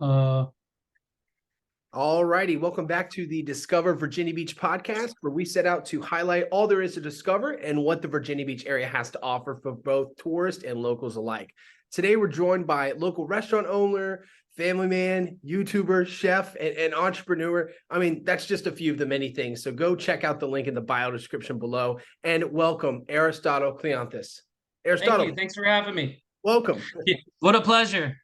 All righty, welcome back to the Discover Virginia Beach podcast, where we set out to highlight all there is to discover and what the Virginia Beach area has to offer for both tourists and locals alike. Today, we're joined by local restaurant owner, family man, YouTuber, chef, and entrepreneur. I mean, that's just a few of the many things. So go check out the link in the bio description below and welcome Aristotle Cleanthes. Thank Aristotle, you. Thanks for having me. welcome. What a pleasure.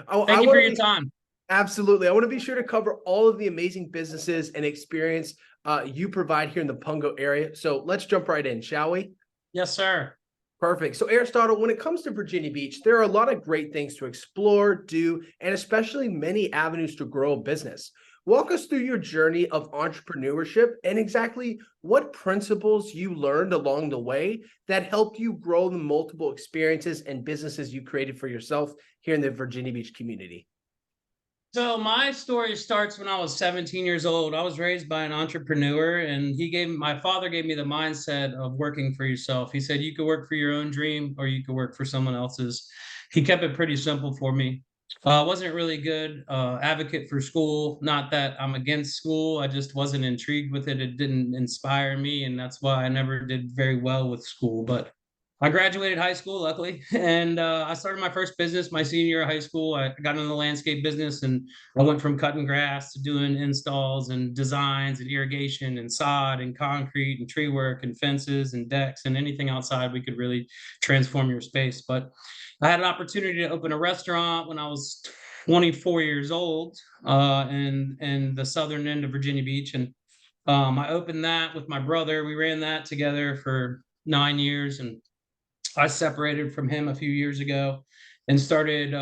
I Thank you for want your to time. Absolutely. I want to be sure to cover all of the amazing businesses and experience you provide here in the Pungo area. So let's jump right in, shall we? Yes, sir. Perfect. So Aristotle, when it comes to Virginia Beach, there are a lot of great things to explore, do, and especially many avenues to grow a business. Walk us through your journey of entrepreneurship and exactly what principles you learned along the way that helped you grow the multiple experiences and businesses you created for yourself here in the Virginia Beach community. So my story starts when I was 17 years old. I was raised by an entrepreneur, and my father gave me the mindset of working for yourself. He said you could work for your own dream or you could work for someone else's. He kept it pretty simple for me. I wasn't really good advocate for school. Not that I'm against school. I just wasn't intrigued with it. It didn't inspire me, and that's why I never did very well with school. But I graduated high school, luckily, and I started my first business my senior year of high school. I got into the landscape business, and I went from cutting grass to doing installs and designs and irrigation and sod and concrete and tree work and fences and decks and anything outside we could really transform your space. But I had an opportunity to open a restaurant when I was 24 years old in the southern end of Virginia Beach, and I opened that with my brother. We ran that together for 9 years, and I separated from him a few years ago and started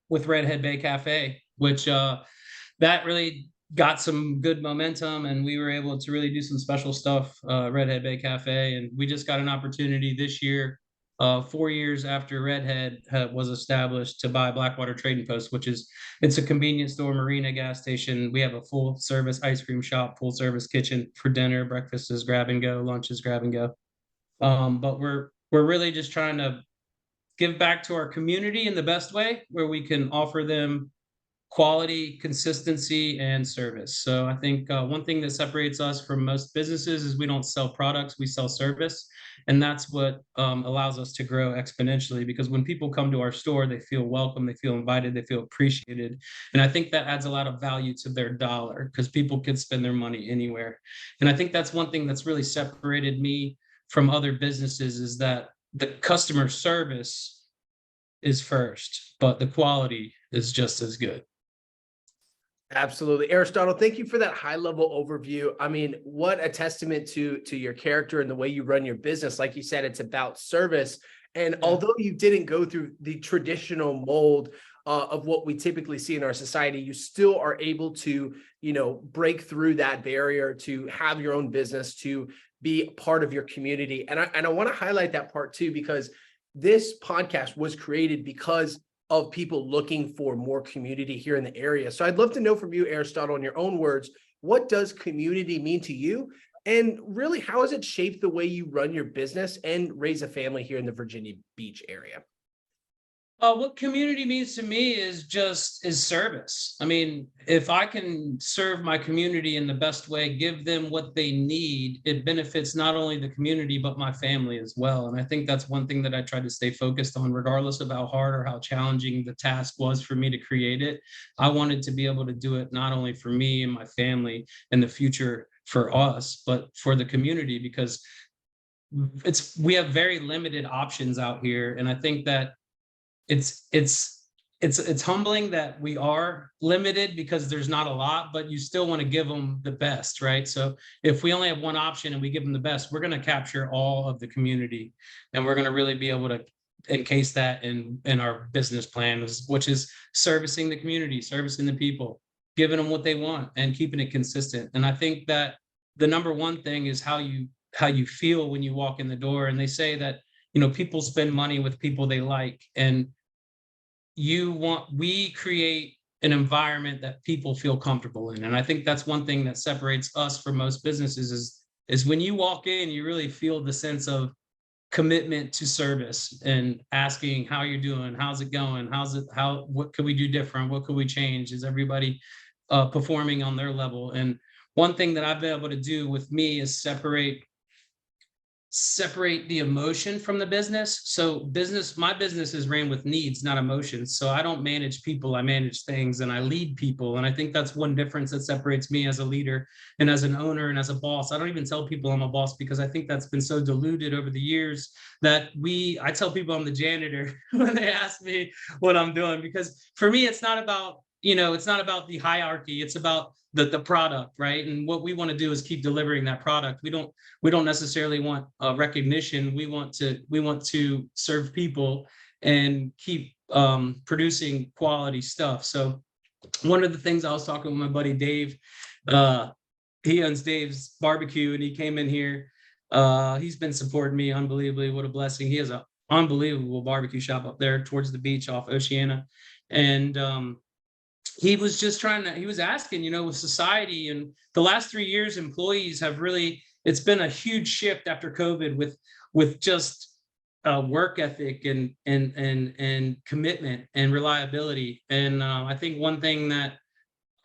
with Redhead Bay Café, which that really got some good momentum, and we were able to really do some special stuff, Redhead Bay Cafe. And we just got an opportunity this year, 4 years after Redhead was established, to buy Blackwater Trading Post, it's a convenience store, marina, gas station. We have a full service ice cream shop, full service kitchen for dinner, breakfast is grab and go, lunch is grab and go. But we're really just trying to give back to our community in the best way, where we can offer them quality, consistency, and service. So I think one thing that separates us from most businesses is we don't sell products, we sell service. And that's what allows us to grow exponentially, because when people come to our store, they feel welcome, they feel invited, they feel appreciated. And I think that adds a lot of value to their dollar, because people can spend their money anywhere. And I think that's one thing that's really separated me from other businesses, is that the customer service is first, but the quality is just as good. Absolutely. Aristotle, thank you for that high level overview. I mean, what a testament to your character and the way you run your business. Like you said, it's about service. And although you didn't go through the traditional mold of what we typically see in our society, you still are able to, break through that barrier to have your own business, to be part of your community. And I want to highlight that part too, because this podcast was created because of people looking for more community here in the area. So I'd love to know from you, Aristotle, in your own words, what does community mean to you? And really, how has it shaped the way you run your business and raise a family here in the Virginia Beach area? What community means to me is service. I mean, if I can serve my community in the best way, give them what they need, it benefits not only the community, but my family as well. And I think that's one thing that I try to stay focused on, regardless of how hard or how challenging the task was for me to create it. I wanted to be able to do it not only for me and my family in the future for us, but for the community, because we have very limited options out here. And I think that it's humbling that we are limited, because there's not a lot, but you still want to give them the best, right? So if we only have one option and we give them the best, we're going to capture all of the community, and we're going to really be able to encase that in our business plan, which is servicing the community, servicing the people, giving them what they want, and keeping it consistent. And I think that the number one thing is how you feel when you walk in the door. And they say that people spend money with people they like, and we create an environment that people feel comfortable in. And I think that's one thing that separates us from most businesses is when you walk in, you really feel the sense of commitment to service and asking how you're doing, how's it going, what could we do different, what could we change, is everybody performing on their level. And one thing that I've been able to do with me is separate the emotion from the business. So my business is ran with needs, not emotions. So I don't manage people, I manage things, and I lead people. And I think that's one difference that separates me as a leader and as an owner and as a boss. I don't even tell people I'm a boss, because I think that's been so diluted over the years that I tell people I'm the janitor when they ask me what I'm doing, because for me, it's not about, it's not about the hierarchy. It's about the product, right? And what we want to do is keep delivering that product. We don't necessarily want recognition. We want to serve people and keep producing quality stuff. So one of the things, I was talking with my buddy Dave, he owns Dave's Barbecue, and he came in here. He's been supporting me unbelievably. What a blessing. He has an unbelievable barbecue shop up there towards the beach off Oceana. And he was just he was asking, with society and the last 3 years, employees have really, it's been a huge shift after COVID with just work ethic and commitment and reliability. And I think one thing that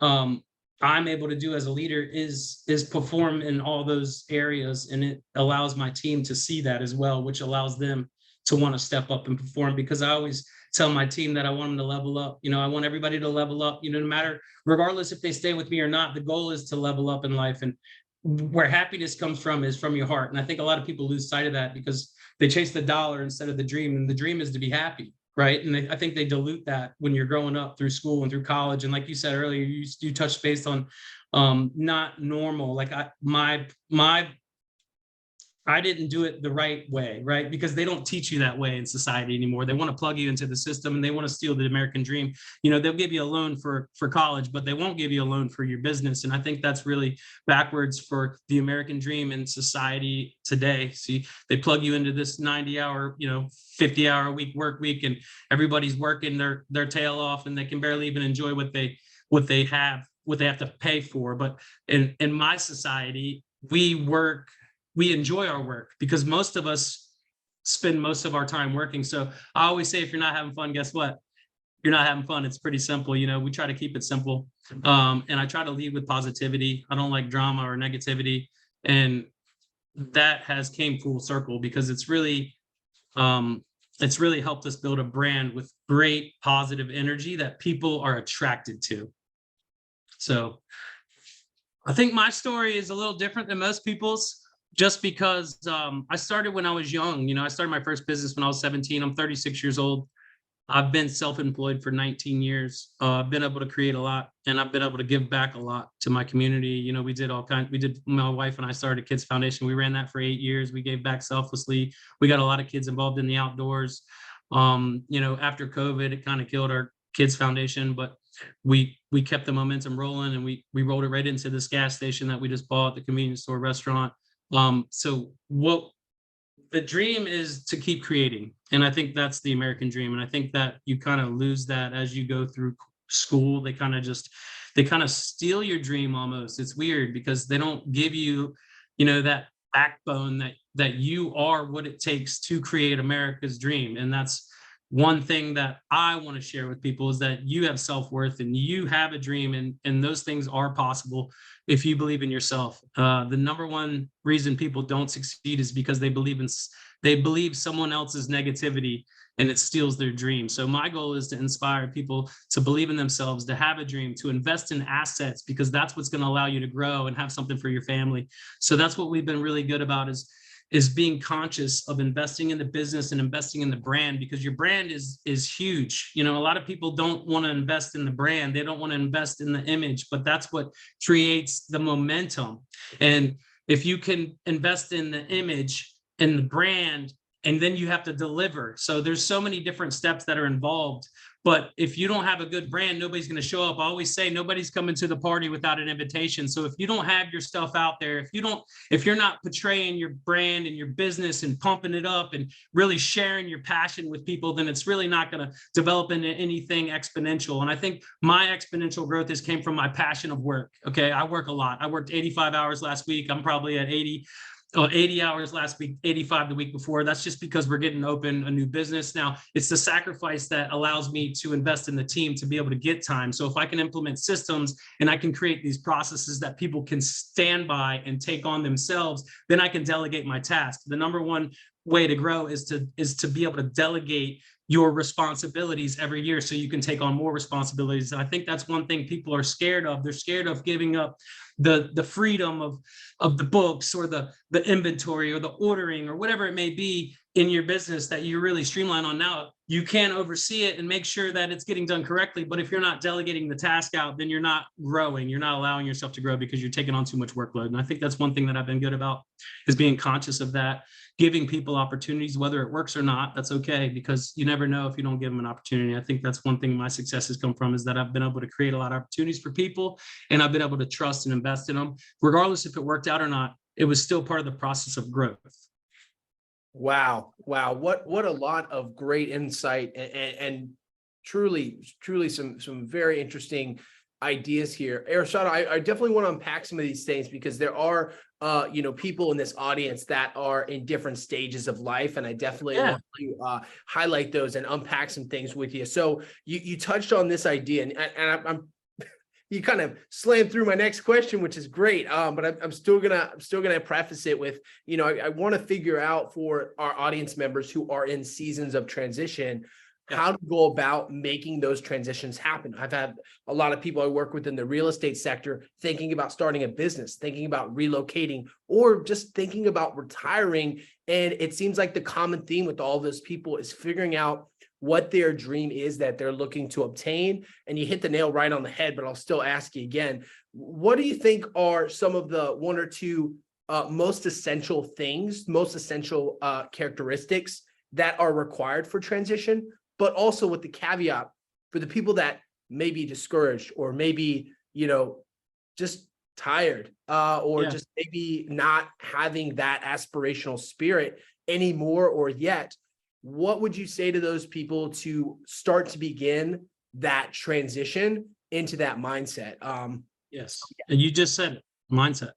I'm able to do as a leader is perform in all those areas, and it allows my team to see that as well, which allows them to want to step up and perform, because I always tell my team that I want them to level up. I want everybody to level up, no matter, regardless if they stay with me or not. The goal is to level up in life, and where happiness comes from is from your heart. And I think a lot of people lose sight of that because they chase the dollar instead of the dream, and the dream is to be happy, right? And I think they dilute that when you're growing up through school and through college. And like you said earlier, you touched based on not normal. Like I didn't do it the right way, right? Because they don't teach you that way in society anymore. They want to plug you into the system, and they want to steal the American dream. They'll give you a loan for college, but they won't give you a loan for your business. And I think that's really backwards for the American dream in society today. See, they plug you into this 90-hour, 50-hour a week work week, and everybody's working their tail off, and they can barely even enjoy what they have to pay for. But in my society, we enjoy our work, because most of us spend most of our time working. So I always say, if you're not having fun, guess what? You're not having fun. It's pretty simple. We try to keep it simple. And I try to lead with positivity. I don't like drama or negativity. And that has came full circle, because it's really helped us build a brand with great positive energy that people are attracted to. So I think my story is a little different than most people's, just because I started when I was young. I started my first business when I was 17. I'm 36 years old. I've been self-employed for 19 years. I've been able to create a lot, and I've been able to give back a lot to my community. My wife and I started a kids foundation. We ran that for 8 years. We gave back selflessly. We got a lot of kids involved in the outdoors. After COVID, it kind of killed our kids foundation, but we kept the momentum rolling, and we rolled it right into this gas station that we just bought, the convenience store restaurant. So what the dream is to keep creating. And I think that's the American dream. And I think that you kind of lose that as you go through school. They kind of steal your dream almost. It's weird, because they don't give you, that backbone that you are what it takes to create America's dream. And that's one thing that I want to share with people, is that you have self-worth and you have a dream, and those things are possible if you believe in yourself. The number one reason people don't succeed is because they believe someone else's negativity, and it steals their dream. So my goal is to inspire people to believe in themselves, to have a dream, to invest in assets, because that's what's going to allow you to grow and have something for your family. So that's what we've been really good about, is being conscious of investing in the business and investing in the brand, because your brand is huge. A lot of people don't want to invest in the brand. They don't want to invest in the image, but that's what creates the momentum. And if you can invest in the image and the brand, and then you have to deliver. So there's so many different steps that are involved. But if you don't have a good brand, nobody's going to show up. I always say nobody's coming to the party without an invitation. So if you don't have your stuff out there, if you're not portraying your brand and your business and pumping it up and really sharing your passion with people, then it's really not going to develop into anything exponential. And I think my exponential growth came from my passion of work. Okay, I work a lot. I worked 85 hours last week. I'm probably at 80. 80 hours last week, 85 the week before. That's just because we're getting open a new business. Now, it's the sacrifice that allows me to invest in the team to be able to get time. So if I can implement systems and I can create these processes that people can stand by and take on themselves, then I can delegate my task. The number one way to grow is to be able to delegate your responsibilities every year so you can take on more responsibilities. And I think that's one thing people are scared of. They're scared of giving up the freedom of the books or the inventory or the ordering or whatever it may be in your business that you really streamline on now. You can oversee it and make sure that it's getting done correctly. But if you're not delegating the task out, then you're not growing. You're not allowing yourself to grow because you're taking on too much workload. And I think that's one thing that I've been good about, is being conscious of that, giving people opportunities, whether it works or not. That's okay, because you never know if you don't give them an opportunity. I think that's one thing my success has come from, is that I've been able to create a lot of opportunities for people, and I've been able to trust and invest in them, regardless if it worked out or not. It was still part of the process of growth. Wow. What a lot of great insight and truly some very interesting ideas here. Aristotle, I definitely want to unpack some of these things, because there are people in this audience that are in different stages of life, and I definitely want to highlight those and unpack some things with you. So you touched on this idea, and I'm you kind of slammed through my next question, which is great. But I'm still gonna preface it with, I want to figure out for our audience members who are in seasons of transition, how to go about making those transitions happen. I've had a lot of people I work with in the real estate sector thinking about starting a business, thinking about relocating, or just thinking about retiring. And it seems like the common theme with all those people is figuring out what their dream is that they're looking to obtain. And you hit the nail right on the head, but I'll still ask you again, what do you think are some of the one or two most essential things, most essential characteristics that are required for transition, but also with the caveat for the people that may be discouraged, or maybe, just tired, or just maybe not having that aspirational spirit anymore or yet? What would you say to those people to start to begin that transition into that mindset? Yes. And you just said it. Mindset.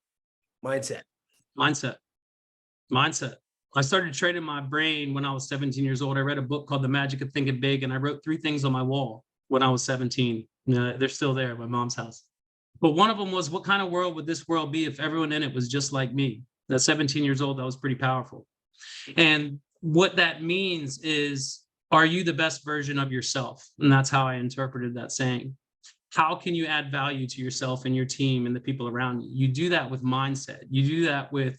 I started training my brain when I was 17 years old. I read a book called The Magic of Thinking Big, and I wrote 3 things on my wall when I was 17. They're still there at my mom's house. But one of them was, what kind of world would this world be if everyone in it was just like me? At 17 years old, that was pretty powerful. And what that means is, are you the best version of yourself? And that's how I interpreted that saying. How can you add value to yourself and your team and the people around you? You do that with mindset. You do that with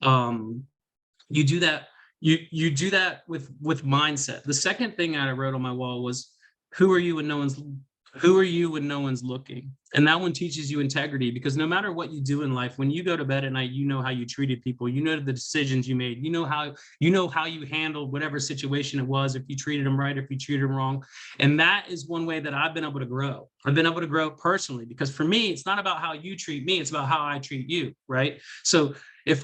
you do that with mindset. The second thing I wrote on my wall was, who are you when no one's looking? And that one teaches you integrity, because no matter what you do in life, when you go to bed at night, you know how you treated people, you know the decisions you made, you know how you handled whatever situation it was, if you treated them right, if you treated them wrong. And that is one way that I've been able to grow. I've been able to grow personally, because for me, it's not about how you treat me, it's about how I treat you, right? So if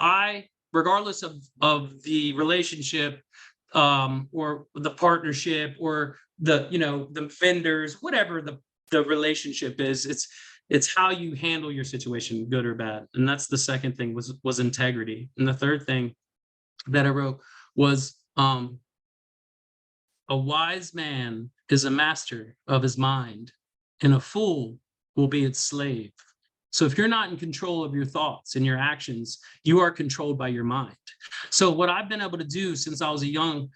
regardless of the relationship, or the partnership, or the vendors, whatever the relationship is, it's how you handle your situation, good or bad. And that's the second thing, was integrity. And the third thing that I wrote was, a wise man is a master of his mind, and a fool will be its slave. So if you're not in control of your thoughts and your actions, you are controlled by your mind. So what I've been able to do since I was a young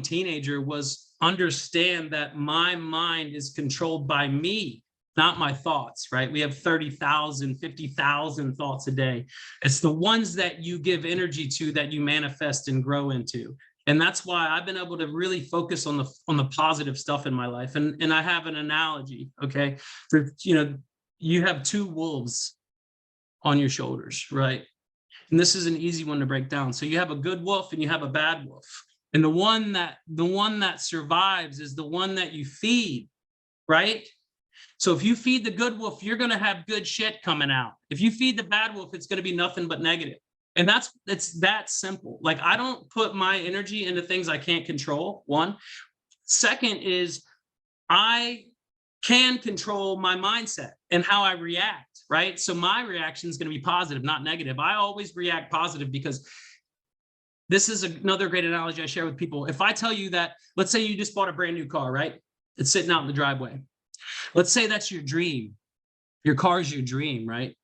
teenager was understand that my mind is controlled by me, not my thoughts, right? We have 30,000, 50,000 thoughts a day. It's the ones that you give energy to that you manifest and grow into. And that's why I've been able to really focus on the positive stuff in my life. And I have an analogy, okay? You have 2 wolves on your shoulders, right? And this is an easy one to break down. So you have a good wolf and you have a bad wolf. And the one that survives is the one that you feed, right? So if you feed the good wolf, you're going to have good shit coming out. If you feed the bad wolf, it's going to be nothing but negative. And it's that simple. Like, I don't put my energy into things I can't control. One. Second is, I can control my mindset and how I react, right? So my reaction is going to be positive, not negative. I always react positive because this is another great analogy I share with people. If I tell you that, let's say you just bought a brand new car, right? It's sitting out in the driveway. Let's say that's your dream. Your car's your dream, right?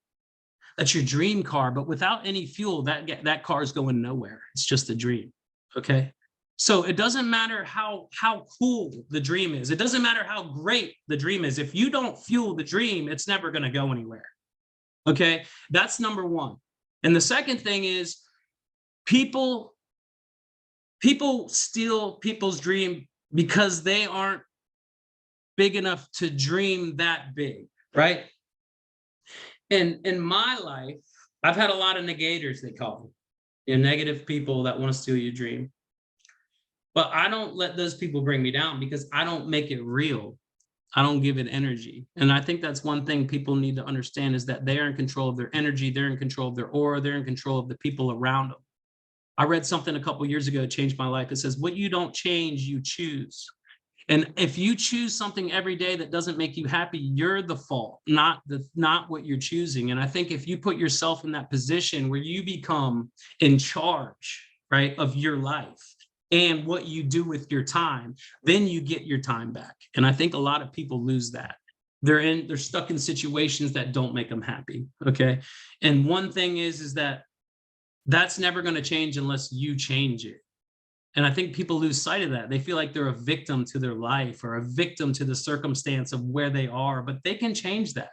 That's your dream car, but without any fuel, that car is going nowhere. It's just a dream, okay? So it doesn't matter how cool the dream is. It doesn't matter how great the dream is. If you don't fuel the dream, it's never going to go anywhere, okay? That's number one. And the second thing is people steal people's dream because they aren't big enough to dream that big, right? And in my life, I've had a lot of negators, they call them, negative people that want to steal your dream. But I don't let those people bring me down because I don't make it real. I don't give it energy. And I think that's one thing people need to understand is that they're in control of their energy, they're in control of their aura, they're in control of the people around them. I read something a couple of years ago that changed my life. It says, what you don't change, you choose. And if you choose something every day that doesn't make you happy, you're the fault, not what you're choosing. And I think if you put yourself in that position where you become in charge, right, of your life and what you do with your time, then you get your time back. And I think a lot of people lose that. They're stuck in situations that don't make them happy. Okay. And one thing is that that's never going to change unless you change it. And I think people lose sight of that. They feel like they're a victim to their life or a victim to the circumstance of where they are, but they can change that.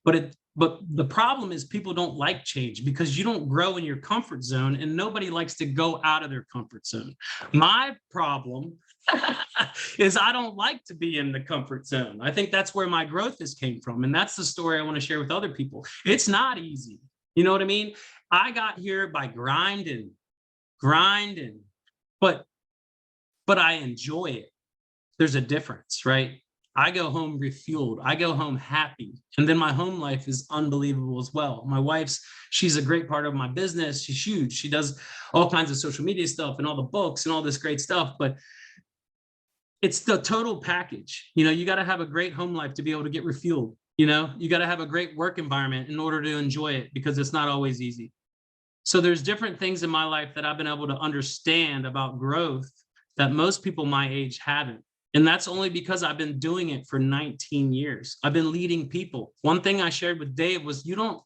But the problem is people don't like change because you don't grow in your comfort zone and nobody likes to go out of their comfort zone. My problem is I don't like to be in the comfort zone. I think that's where my growth has came from. And that's the story I want to share with other people. It's not easy. You know what I mean? I got here by grinding, but I enjoy it. There's a difference, right? I go home refueled. I go home happy. And then my home life is unbelievable as well. My she's a great part of my business. She's huge. She does all kinds of social media stuff and all the books and all this great stuff, but it's the total package. You got to have a great home life to be able to get refueled. You got to have a great work environment in order to enjoy it because it's not always easy. So there's different things in my life that I've been able to understand about growth that most people my age haven't. And that's only because I've been doing it for 19 years. I've been leading people. One thing I shared with Dave was you don't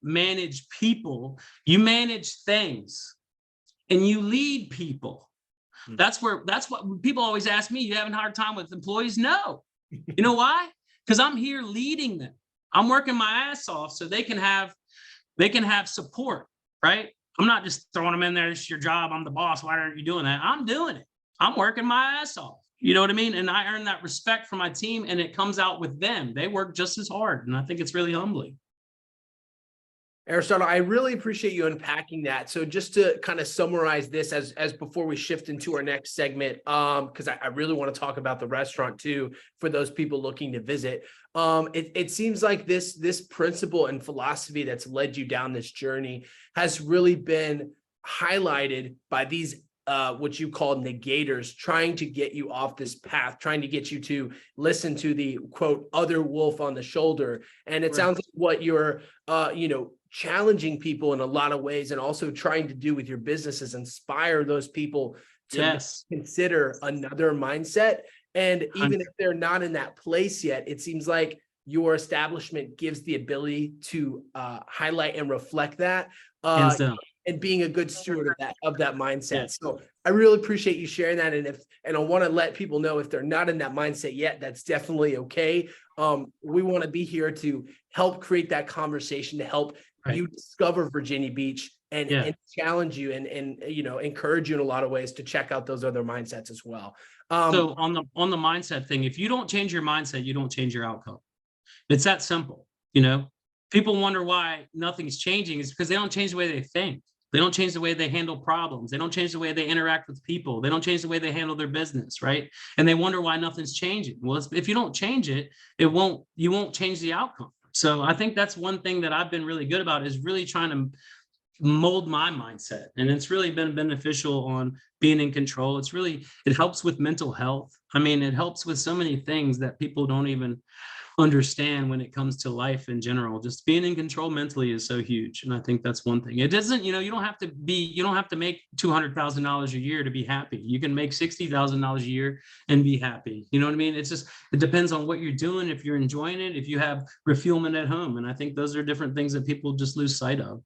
manage people, you manage things and you lead people. That's what people always ask me, you having a hard time with employees? No. You know why? Because I'm here leading them. I'm working my ass off so they can have support, right? I'm not just throwing them in there. It's your job. I'm the boss. Why aren't you doing that? I'm doing it. I'm working my ass off. You know what I mean? And I earn that respect from my team and it comes out with them. They work just as hard. And I think it's really humbling. Aristotle, I really appreciate you unpacking that. So just to kind of summarize this as before we shift into our next segment, because I really want to talk about the restaurant too, for those people looking to visit. It seems like this principle and philosophy that's led you down this journey has really been highlighted by these what you call negators, trying to get you off this path, trying to get you to listen to the quote other wolf on the shoulder. And it sounds like what you're challenging people in a lot of ways, and also trying to do with your business is inspire those people to consider another mindset. And even if they're not in that place yet, it seems like your establishment gives the ability to highlight and reflect that. And being a good steward of that mindset. Yeah. So I really appreciate you sharing that. And I want to let people know if they're not in that mindset yet, that's definitely okay. We want to be here to help create that conversation, to help you discover Virginia Beach and challenge you and encourage you in a lot of ways to check out those other mindsets as well. So on the mindset thing, if you don't change your mindset, you don't change your outcome. It's that simple. People wonder why nothing's changing. It's because they don't change the way they think. They don't change the way they handle problems. They don't change the way they interact with people. They don't change the way they handle their business, right? And they wonder why nothing's changing. Well, if you don't change it, you won't change the outcome. So I think that's one thing that I've been really good about is really trying to mold my mindset, and it's really been beneficial on being in control. It helps with mental health. I mean, it helps with so many things that people don't even understand when it comes to life in general. Just being in control mentally is so huge, and I think that's one thing. It doesn't, you don't have to make $200,000 a year to be happy. You can make $60,000 a year and be happy. You know what I mean? It depends on what you're doing, if you're enjoying it, if you have refuelment at home, and I think those are different things that people just lose sight of.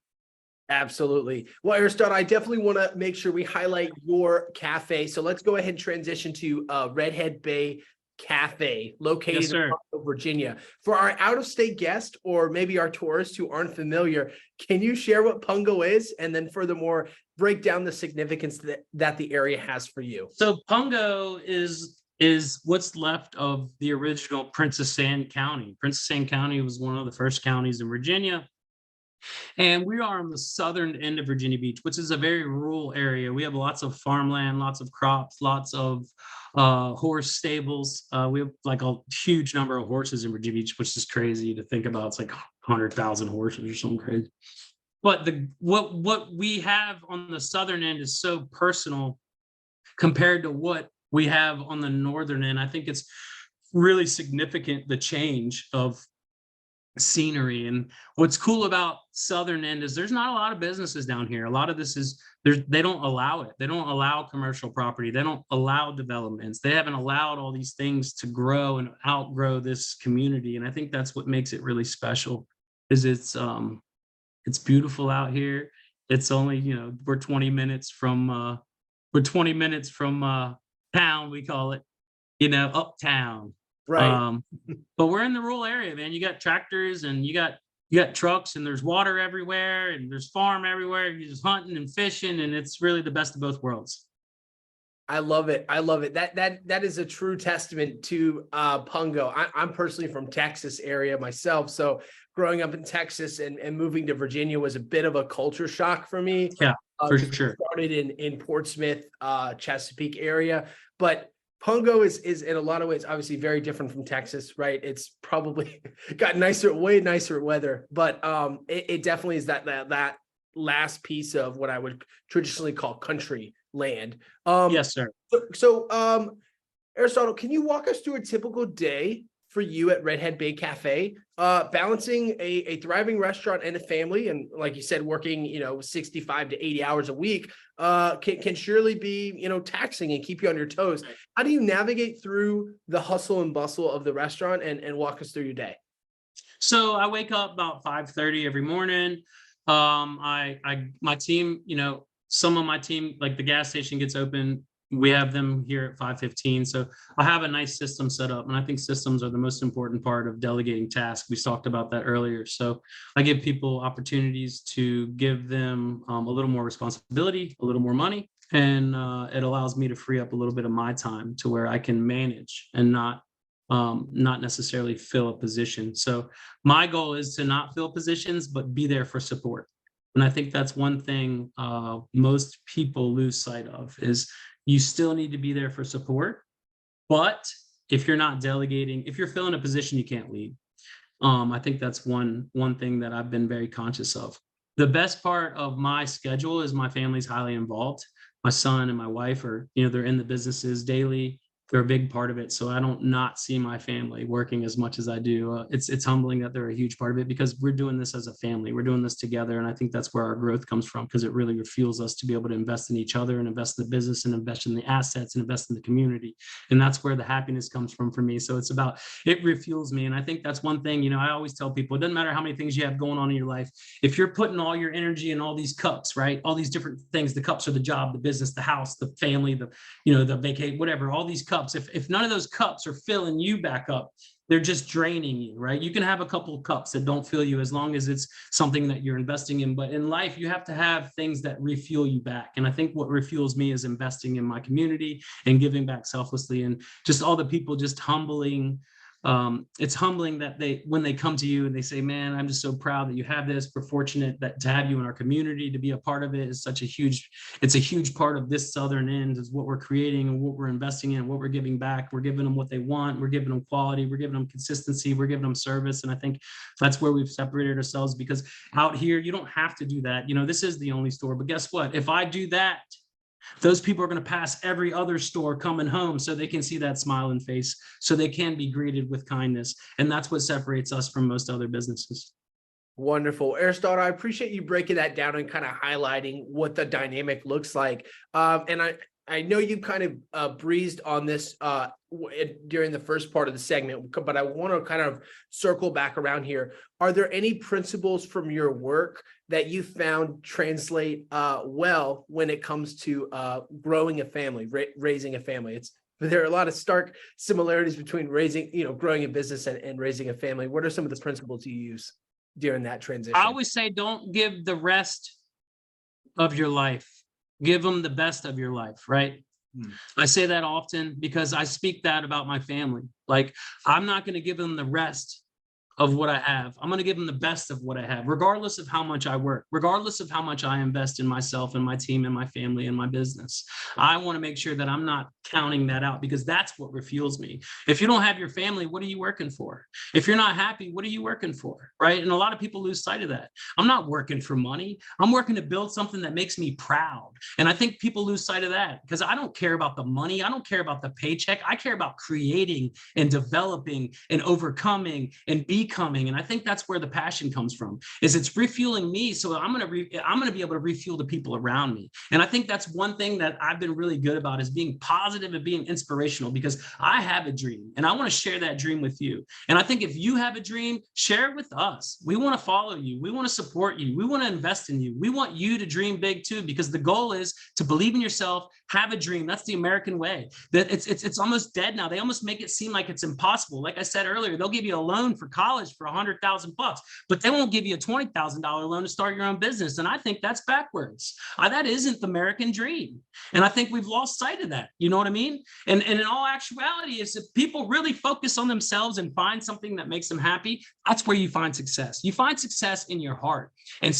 Absolutely. Well, Aristotle, I definitely want to make sure we highlight your cafe. So let's go ahead and transition to Redhead Bay Café, located Yes, in sir. Pungo, Virginia. For our out-of-state guests or maybe our tourists who aren't familiar, can you share what Pungo is? And then furthermore, break down the significance that the area has for you. So Pungo is what's left of the original Princess Anne County. Princess Anne County was one of the first counties in Virginia. And we are on the southern end of Virginia Beach, which is a very rural area. We have lots of farmland, lots of crops, lots of horse stables. We have like a huge number of horses in Virginia Beach, which is crazy to think about. It's like 100,000 horses or something crazy. But what we have on the southern end is so personal compared to what we have on the northern end. I think it's really significant, the change of scenery. And what's cool about southern end is there's not a lot of businesses down here. A lot of this is they don't allow it. They don't allow commercial property. They don't allow developments. They haven't allowed all these things to grow and outgrow this community. And I think that's what makes it really special, is it's beautiful out here. It's only, we're 20 minutes from town, we call it, uptown. Right. But we're in the rural area, man. You got tractors and you got trucks, and there's water everywhere and there's farm everywhere. You're just hunting and fishing, and it's really the best of both worlds. I love it. I love it. That is a true testament to Pungo. I'm personally from Texas area myself. So growing up in Texas and moving to Virginia was a bit of a culture shock for me. Yeah, for sure. Started in Portsmouth, Chesapeake area, but Pungo is in a lot of ways obviously very different from Texas, right? It's probably got way nicer weather, but it definitely is that last piece of what I would traditionally call country land. Yes, sir. So Aristotle, can you walk us through a typical day for you at Redhead Bay Café, balancing a thriving restaurant and a family, and like you said, working 65 to 80 hours a week can surely be taxing and keep you on your toes. How do you navigate through the hustle and bustle of the restaurant and walk us through your day? So I wake up about 5:30 every morning. My team, some of my team, like the gas station gets open. We have them here at 5:15. So I have a nice system set up, and I think systems are the most important part of delegating tasks. We talked about that earlier. So I give people opportunities to give them a little more responsibility, a little more money, and it allows me to free up a little bit of my time to where I can manage and not necessarily fill a position. So my goal is to not fill positions, but be there for support. And I think that's one thing most people lose sight of, is you still need to be there for support. But if you're not delegating, if you're filling a position, you can't lead. I think that's one thing that I've been very conscious of. The best part of my schedule is my family's highly involved. My son and my wife are, they're in the businesses daily. They're a big part of it. So I don't not see my family working as much as I do. It's humbling that they're a huge part of it, because we're doing this as a family. We're doing this together. And I think that's where our growth comes from, because it really refuels us to be able to invest in each other and invest in the business and invest in the assets and invest in the community. And that's where the happiness comes from for me. So it refuels me. And I think that's one thing, I always tell people, it doesn't matter how many things you have going on in your life. If you're putting all your energy in all these cups, right? All these different things, the cups are the job, the business, the house, the family, the vacation, whatever, all these cups. If none of those cups are filling you back up, they're just draining you, right? You can have a couple of cups that don't fill you, as long as it's something that you're investing in. But in life, you have to have things that refuel you back. And I think what refuels me is investing in my community and giving back selflessly, and just all the people just humbling it's humbling that when they come to you and they say, man, I'm just so proud that you have this. We're fortunate that to have you in our community, to be a part of it is it's a huge part of this southern end is what we're creating and what we're investing in, what we're giving back. We're giving them what they want. We're giving them quality. We're giving them consistency. We're giving them service. And I think that's where we've separated ourselves, because out here, you don't have to do that. This is the only store, but guess what? If I do that, those people are going to pass every other store coming home so they can see that smiling face, so they can be greeted with kindness. And that's what separates us from most other businesses. Wonderful. Aristotle, I appreciate you breaking that down and kind of highlighting what the dynamic looks like. And I know you kind of breezed on this during the first part of the segment, but I want to kind of circle back around here. Are there any principles from your work that you found translate well when it comes to growing a family, raising a family? There are a lot of stark similarities between growing a business and raising a family. What are some of the principles you use during that transition? I always say, don't give the rest of your life. Give them the best of your life, right? I say that often because I speak that about my family. Like, I'm not going to give them the rest of what I have. I'm going to give them the best of what I have, regardless of how much I work, regardless of how much I invest in myself and my team and my family and my business. I want to make sure that I'm not counting that out, because that's what refuels me. If you don't have your family, what are you working for? If you're not happy, what are you working for? Right? And a lot of people lose sight of that. I'm not working for money. I'm working to build something that makes me proud. And I think people lose sight of that, because I don't care about the money. I don't care about the paycheck. I care about creating and developing and overcoming and becoming. And I think that's where the passion comes from, is it's refueling me. So I'm going to be able to refuel the people around me. And I think that's one thing that I've been really good about, is being positive and being inspirational, because I have a dream and I want to share that dream with you. And I think if you have a dream, share it with us. We want to follow you. We want to support you. We want to invest in you. We want you to dream big too, because the goal is to believe in yourself, have a dream. That's the American way. That it's almost dead now. They almost make it seem like it's impossible. Like I said earlier, they'll give you a loan for college for $100,000, but they won't give you a $20,000 loan to start your own business. And I think that's backwards. That isn't the American dream. And I think we've lost sight of that. You know what I mean? And in all actuality, is if people really focus on themselves and find something that makes them happy, that's where you find success. You find success in your heart. And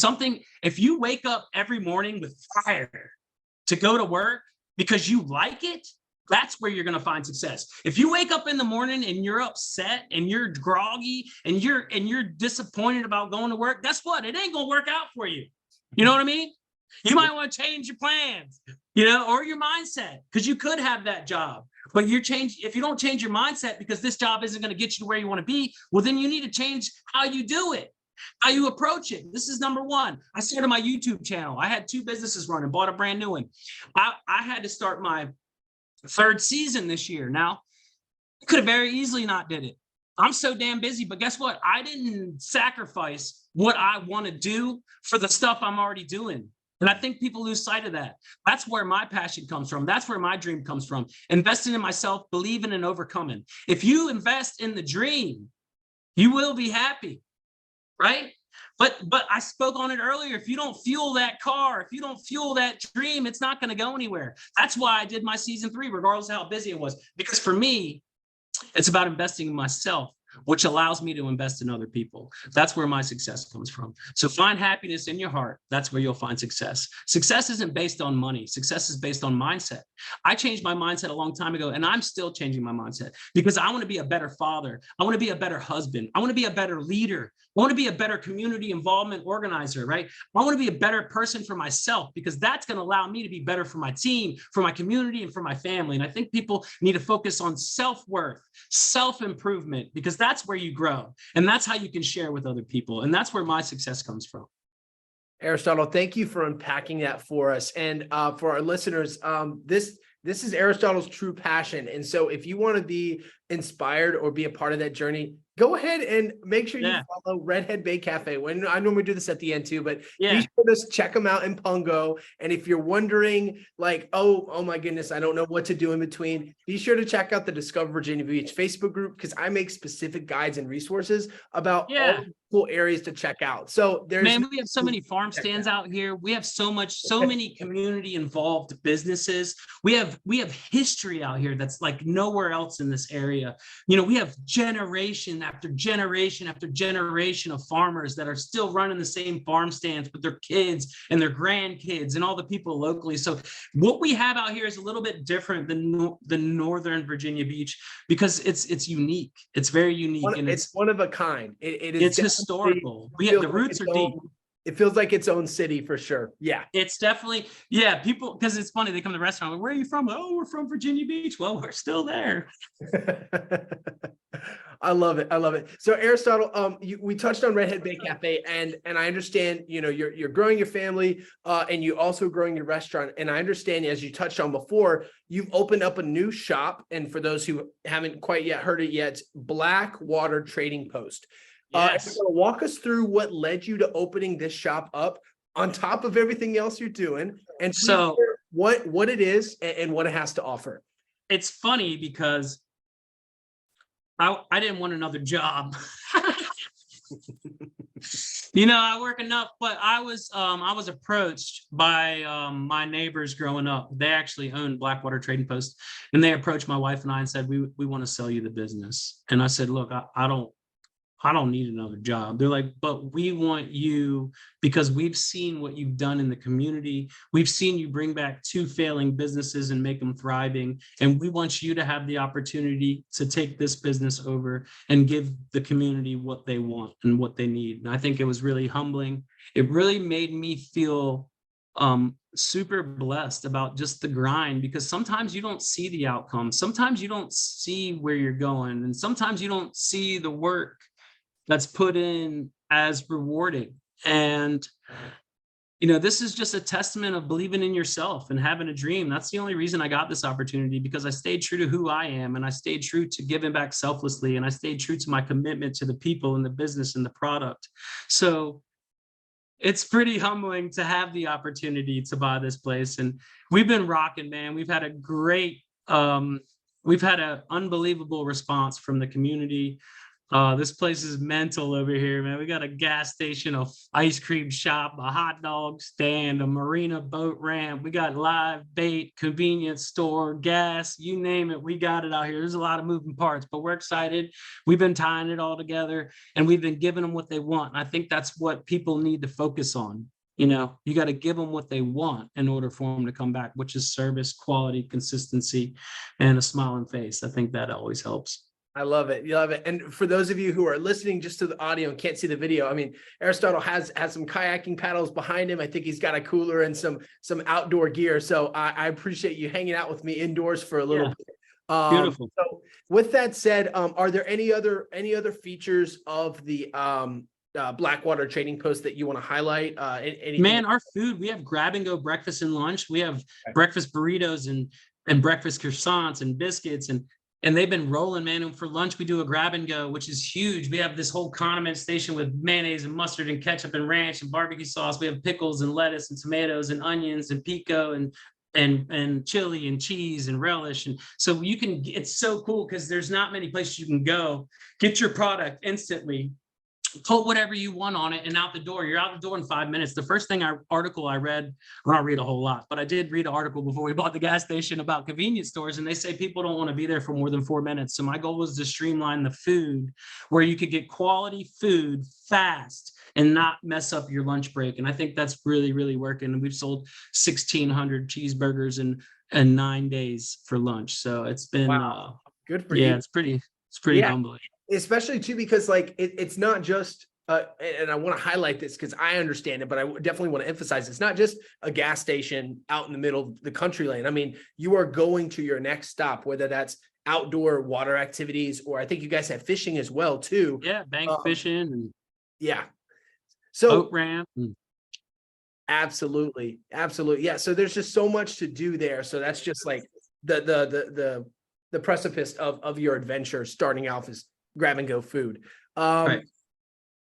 if you wake up every morning with fire to go to work because you like it, that's where you're going to find success. If you wake up in the morning and you're upset and you're groggy and you're disappointed about going to work, guess what? It ain't going to work out for you. You know what I mean? You might want to change your plans, or your mindset, because you could have that job. But if you don't change your mindset because this job isn't going to get you to where you want to be, well, then you need to change how you do it, how you approach it. This is number one. I started my YouTube channel. I had 2 businesses running, bought a brand new one. I had to start my 3rd season this year. Now, I could have very easily not did it. I'm so damn busy, but guess what? I didn't sacrifice what I want to do for the stuff I'm already doing. And I think people lose sight of that. That's where my passion comes from. That's where my dream comes from. Investing in myself, believing and overcoming. If you invest in the dream, you will be happy, right? But I spoke on it earlier. If you don't fuel that car, if you don't fuel that dream, it's not going to go anywhere. That's why I did my season 3, regardless of how busy it was. Because for me, it's about investing in myself, which allows me to invest in other people. That's where my success comes from. So find happiness in your heart. That's where you'll find success. Success isn't based on money. Success is based on mindset. I changed my mindset a long time ago, and I'm still changing my mindset, because I want to be a better father. I want to be a better husband. I want to be a better leader. I want to be a better community involvement organizer, right? I want to be a better person for myself, because that's going to allow me to be better for my team, for my community, and for my family. And I think people need to focus on self-worth, self-improvement, because that's where you grow. And that's how you can share with other people. And that's where my success comes from. Aristotle, thank you for unpacking that for us. And for our listeners, this is Aristotle's true passion. And so if you want to be inspired or be a part of that journey, go ahead and make sure you Yeah. follow Redhead Bay Cafe. When I normally do this at the end too, but Yeah. be sure to check them out in Pungo. And if you're wondering, like, oh my goodness, I don't know what to do in between, be sure to check out the Discover Virginia Beach Facebook group, because I make specific guides and resources about all the cool areas to check out. So there's Man, we have so many farm stands out here. We have so many community involved businesses. We have history out here that's like nowhere else in this area. You know, we have generation after generation after generation of farmers that are still running the same farm stands with their kids and their grandkids and all the people locally. So what we have out here is a little bit different than the Northern Virginia Beach, because it's unique. It's very unique, and it's one of a kind. It is it's historical. The roots are deep. It feels like its own city for sure. Yeah. It's definitely, people, because it's funny, they come to the restaurant, like, where are you from? Oh, we're from Virginia Beach. Well, we're still there. I love it. I love it. So Aristotle, we touched on Redhead Bay Cafe, and I understand, you know, you're growing your family, and you also growing your restaurant. And I understand, as you touched on before, you've opened up a new shop. And for those who haven't quite yet heard it yet, Blackwater Trading Post. Yes. Walk us through what led you to opening this shop up on top of everything else you're doing, and so what it is and what it has to offer. It's funny because I didn't want another job. You know, I work enough, but I was approached by my neighbors growing up. They actually owned Blackwater Trading Post, and they approached my wife and I and said, we want to sell you the business. And I said, look, I don't need another job. They're like, but we want you, because we've seen what you've done in the community. We've seen you bring back 2 failing businesses and make them thriving. And we want you to have the opportunity to take this business over and give the community what they want and what they need. And I think it was really humbling. It really made me feel super blessed about just the grind, because sometimes you don't see the outcome. Sometimes you don't see where you're going. And sometimes you don't see the work that's put in as rewarding. And, you know, this is just a testament of believing in yourself and having a dream. That's the only reason I got this opportunity, because I stayed true to who I am, and I stayed true to giving back selflessly, and I stayed true to my commitment to the people and the business and the product. So it's pretty humbling to have the opportunity to buy this place. And we've been rocking, man. We've had a great, we've had an unbelievable response from the community. This place is mental over here, man. We got a gas station, a ice cream shop, a hot dog stand, a marina boat ramp. We got live bait, convenience store, gas, you name it. We got it out here. There's a lot of moving parts, but we're excited. We've been tying it all together, and we've been giving them what they want. And I think that's what people need to focus on. You know, you got to give them what they want in order for them to come back, which is service, quality, consistency, and a smiling face. I think that always helps. I love it. You love it. And for those of you who are listening just to the audio and can't see the video, I mean, Aristotle has some kayaking paddles behind him. I think he's got a cooler and some outdoor gear. So I appreciate you hanging out with me indoors for a little bit. Beautiful. So with that said, are there any other features of the Blackwater Trading Post that you want to highlight? Man, our food, we have grab and go breakfast and lunch. We have breakfast burritos and breakfast croissants and biscuits, and they've been rolling, man. And for lunch, we do a grab and go, which is huge. We have this whole condiment station with mayonnaise and mustard and ketchup and ranch and barbecue sauce. We have pickles and lettuce and tomatoes and onions and pico and chili and cheese and relish. And so it's so cool because there's not many places you can go, get your product instantly, put whatever you want on it, and out the door. You're out the door in 5 minutes. The first article I read, well, I don't read a whole lot, but I did read an article before we bought the gas station about convenience stores, and they say people don't want to be there for more than 4 minutes. So my goal was to streamline the food where you could get quality food fast and not mess up your lunch break. And I think that's really, really working. And we've sold 1,600 cheeseburgers in 9 days for lunch. So it's been good for you. It's pretty humbling. Especially too, because like it's not just and I want to highlight this because I understand it, but I definitely want to emphasize it's not just a gas station out in the middle of the country lane. I mean, you are going to your next stop, whether that's outdoor water activities, or I think you guys have fishing as well too. Yeah, bank fishing and so boat ramp. Absolutely. Yeah. So there's just so much to do there. So that's just like the precipice of your adventure starting out grab and go food. Um, Right.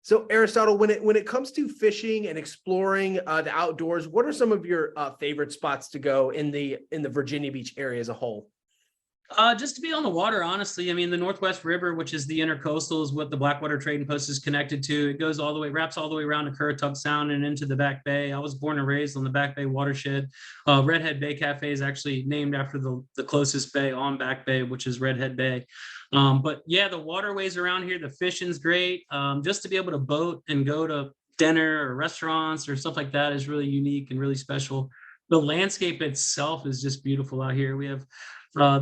So Aristotle, when it comes to fishing and exploring the outdoors, what are some of your favorite spots to go in the Virginia Beach area as a whole? Just to be on the water, honestly. I mean, the Northwest River, which is the intercoastal, is what the Blackwater Trading Post is connected to. It goes all the way, wraps all the way around to Currituck Sound and into the Back Bay. I was born and raised on the Back Bay watershed. Redhead Bay Café is actually named after the closest bay on Back Bay, which is Redhead Bay. But yeah, the waterways around here, the fishing's great. Just to be able to boat and go to dinner or restaurants or stuff like that is really unique and really special. The landscape itself is just beautiful out here. We have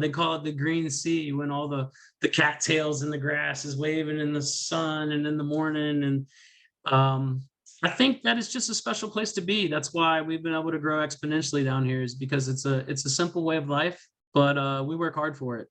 they call it the green sea when all the cattails in the grass is waving in the sun and in the morning. And I think that is just a special place to be. That's why we've been able to grow exponentially down here, is because it's a simple way of life, but we work hard for it.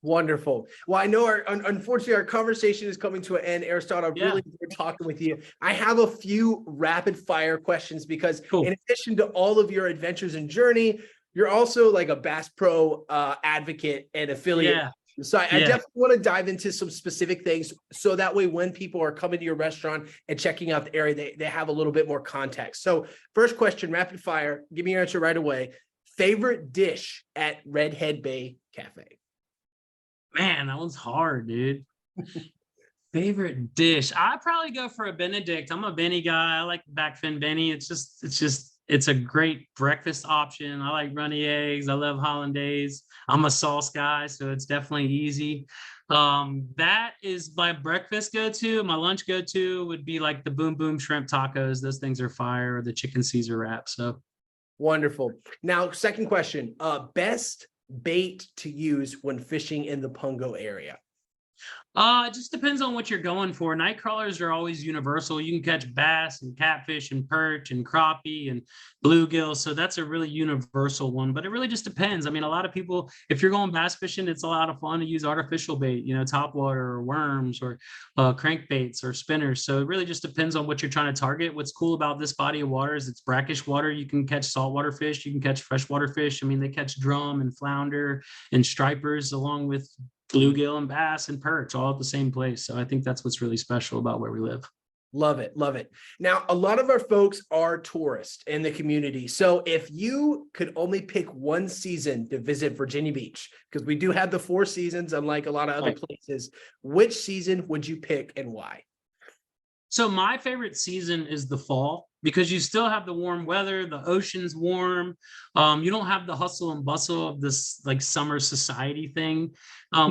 Wonderful. Well, I know unfortunately our conversation is coming to an end. Aristotle, I Yeah. really enjoyed talking with you. I have a few rapid fire questions because Cool. in addition to all of your adventures and journey, you're also like a Bass Pro advocate and affiliate. Yeah. So I Yeah. definitely want to dive into some specific things so that way when people are coming to your restaurant and checking out the area, they have a little bit more context. So first question, rapid fire, give me your answer right away. Favorite dish at Redhead Bay Cafe? Man, that one's hard, dude. Favorite dish? I'd probably go for a Benedict. I'm a Benny guy. I like backfin Benny. It's a great breakfast option. I like runny eggs. I love hollandaise. I'm a sauce guy, so it's definitely easy. That is my breakfast go-to. My lunch go-to would be like the Boom Boom shrimp tacos. Those things are fire, or the chicken Caesar wrap. So Wonderful. Now, second question, best bait to use when fishing in the Pungo area? it just depends on what you're going for. Night crawlers are always universal. You can catch bass and catfish and perch and crappie and bluegill. So that's a really universal one, but it really just depends. I mean, a lot of people, if you're going bass fishing, it's a lot of fun to use artificial bait, topwater or worms or crankbaits or spinners. So it really just depends on what you're trying to target. What's cool about this body of water is it's brackish water. You can catch saltwater fish. You can catch freshwater fish. I mean, they catch drum and flounder and stripers along with bluegill and bass and perch all at the same place. So I think that's what's really special about where we live. Love it. Love it. Now, a lot of our folks are tourists in the community. So if you could only pick one season to visit Virginia Beach, because we do have the 4 seasons, unlike a lot of other places, which season would you pick and why? So my favorite season is the fall, because you still have the warm weather, the ocean's warm. You don't have the hustle and bustle of this like summer society thing,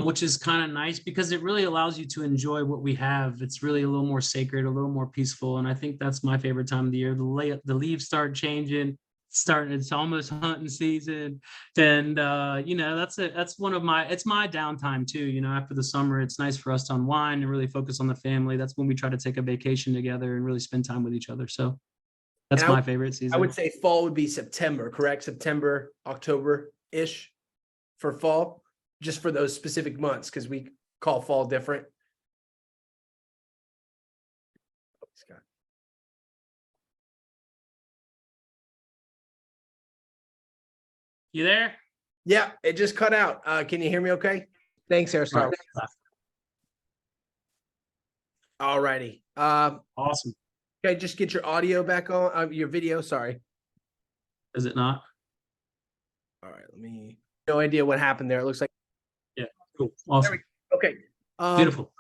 which is kind of nice because it really allows you to enjoy what we have. It's really a little more sacred, a little more peaceful. And I think that's my favorite time of the year. The leaves start changing, it's almost hunting season. And that's one of it's my downtime too. After the summer, it's nice for us to unwind and really focus on the family. That's when we try to take a vacation together and really spend time with each other. So that's my favorite season. I would say fall would be September, correct? September, October-ish for fall, just for those specific months, because we call fall different. You there? Yeah, it just cut out. Can you hear me okay? Thanks, Aristotle. All righty. Awesome. Okay, just get your audio back on, your video, sorry. Is it not? All right, no idea what happened there. It looks like. Yeah, cool. Awesome. Okay. Beautiful.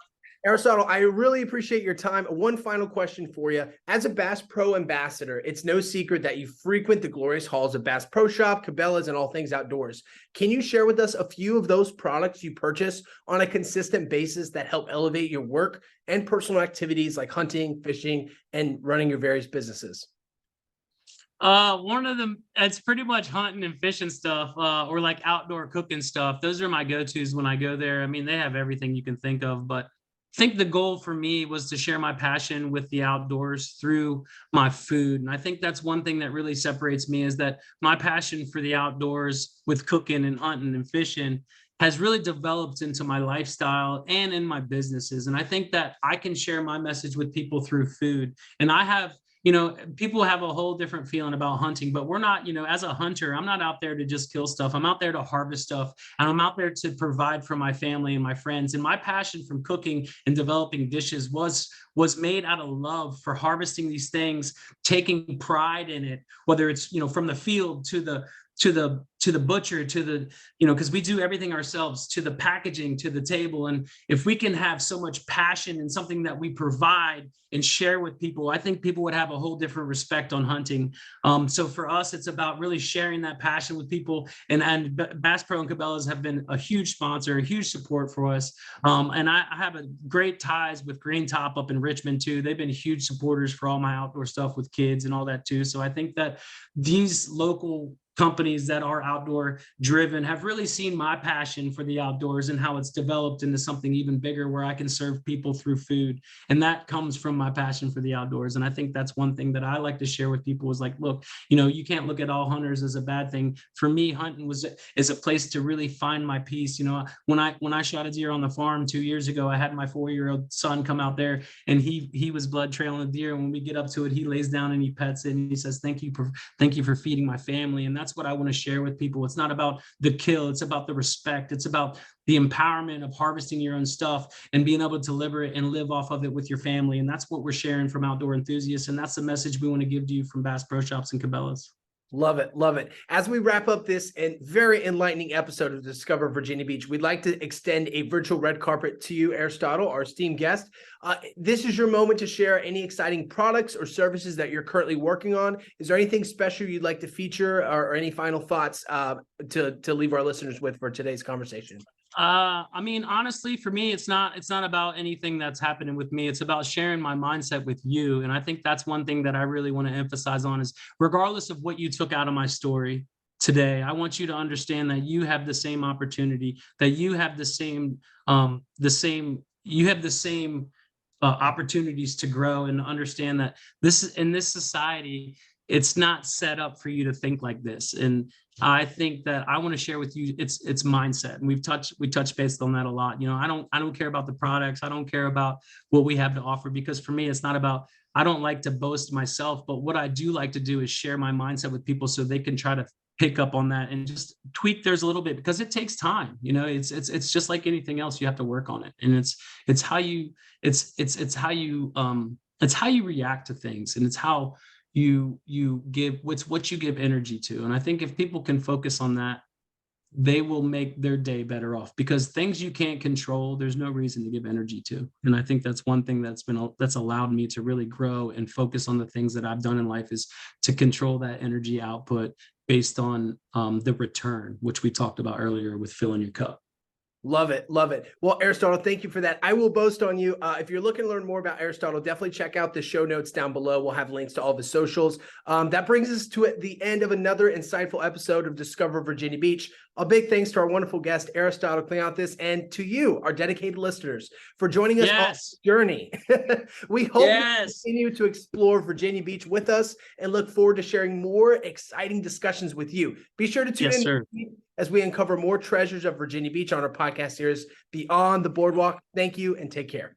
Aristotle, I really appreciate your time. One final question for you. As a Bass Pro ambassador, it's no secret that you frequent the glorious halls of Bass Pro Shop, Cabela's, and all things outdoors. Can you share with us a few of those products you purchase on a consistent basis that help elevate your work and personal activities like hunting, fishing, and running your various businesses? One of them, it's pretty much hunting and fishing stuff, or like outdoor cooking stuff. Those are my go-tos when I go there. I mean, they have everything you can think of, but I think the goal for me was to share my passion with the outdoors through my food. And I think that's one thing that really separates me, is that my passion for the outdoors with cooking and hunting and fishing has really developed into my lifestyle and in my businesses. And I think that I can share my message with people through food. And I have, people have a whole different feeling about hunting, but we're not, as a hunter, I'm not out there to just kill stuff. I'm out there to harvest stuff, and I'm out there to provide for my family and my friends. And my passion from cooking and developing dishes was made out of love for harvesting these things, taking pride in it, whether it's, from the field to the butcher, to the, because we do everything ourselves, to the packaging, to the table. And if we can have so much passion in something that we provide and share with people, I think people would have a whole different respect on hunting. So for us, it's about really sharing that passion with people. And Bass Pro and Cabela's have been a huge sponsor, a huge support for us. And I have a great ties with Green Top up in Richmond too. They've been huge supporters for all my outdoor stuff with kids and all that too. So I think that these local companies that are outdoor driven have really seen my passion for the outdoors and how it's developed into something even bigger where I can serve people through food. And that comes from my passion for the outdoors. And I think that's one thing that I like to share with people is like, look, you can't look at all hunters as a bad thing. For me, hunting is a place to really find my peace. When I shot a deer on the farm 2 years ago, I had my 4-year-old son come out there, and he was blood trailing a deer. And when we get up to it, he lays down and he pets it and he says, thank you for feeding my family. And that's what I want to share with people. It's not about the kill. It's about the respect. It's about the empowerment of harvesting your own stuff and being able to deliver it and live off of it with your family. And that's what we're sharing from Outdoor Enthusiasts. And that's the message we want to give to you from Bass Pro Shops and Cabela's. Love it. Love it. As we wrap up this very enlightening episode of Discover Virginia Beach, we'd like to extend a virtual red carpet to you, Aristotle, our esteemed guest. This is your moment to share any exciting products or services that you're currently working on. Is there anything special you'd like to feature, or any final thoughts to leave our listeners with for today's conversation? Honestly, for me, it's not about anything that's happening with me. It's about sharing my mindset with you. And I think that's one thing that I really want to emphasize on is, regardless of what you took out of my story today, I want you to understand that you have the same opportunity, that you have the same opportunities to grow, and understand that in this society, it's not set up for you to think like this. And I think that I want to share with you it's mindset. And we touched base on that a lot. I don't care about the products. I don't care about what we have to offer, because for me, it's not about, I don't like to boast myself, but what I do like to do is share my mindset with people so they can try to pick up on that and just tweak theirs a little bit, because it takes time. It's just like anything else. You have to work on it. And it's how you react to things, and it's how you give, what you give energy to. And I think if people can focus on that, they will make their day better off, because things you can't control, there's no reason to give energy to. And I think that's one thing that's allowed me to really grow and focus on the things that I've done in life, is to control that energy output based on the return, which we talked about earlier with filling your cup. Love it. Love it. Well, Aristotle, thank you for that. I will boast on you. If you're looking to learn more about Aristotle, definitely check out the show notes down below. We'll have links to all the socials. That brings us to the end of another insightful episode of Discover Virginia Beach. A big thanks to our wonderful guest, Aristotle Cleanthes, and to you, our dedicated listeners, for joining us on this journey. We hope you continue to explore Virginia Beach with us, and look forward to sharing more exciting discussions with you. Be sure to tune in as we uncover more treasures of Virginia Beach on our podcast series, Beyond the Boardwalk. Thank you, and take care.